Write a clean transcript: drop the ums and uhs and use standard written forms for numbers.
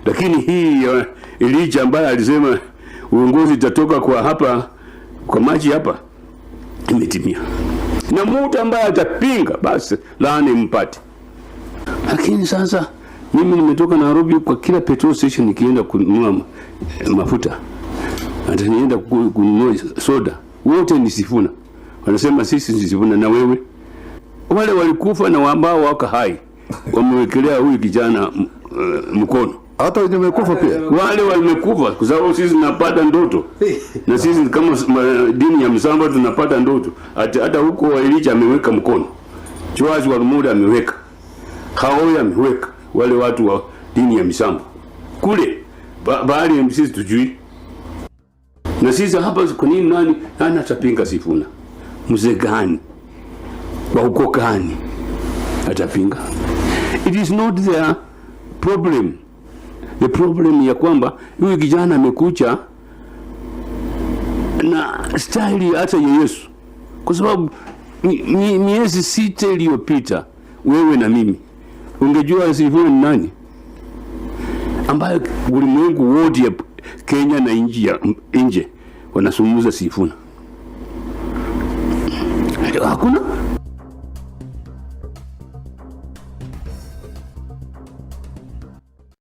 Lakini hii Elijah ambaye alisema uongozi utatoka kwa hapa kwa maji hapa imetimia. Na mtu ambaye atapinga basi laana mpate. Lakini sasa mimi nimetoka Nairobi, kwa kila petrol station nikienda kununua mafuta, hata nienda kununua soda, wote ni Sifuna. Wanasema sisi ni Sifuna. Na wewe, wale walikufa na ambao wako hai wamewekelea huyu kijana mkono. Hata wenye wamekufa pia wale wamekufa kwa sababu sisi tunapata ndoto. Na sisi kama dini ya Msamba tunapata ndoto. Hata huko Elijah ameweka mkono, Joash wa Rumuda ameweka, Haoya ameweka, wale watu wa dini ya Msamba kule bahari sisi tujui. Na sisi hapa kwa nini nani atapinga Sifuna? Mzee gani wa huko gani atapinga? It is not their problem. The problem ya kwamba huyu kijana amekucha na style hata ya Yesu. Kwa sababu miezi 6 iliyopita wewe na mimi ungejua Sifuna ni nani? Ambaye ulimwengu wote ya Kenya na nje wanasumuza Sifuna. Hakuna.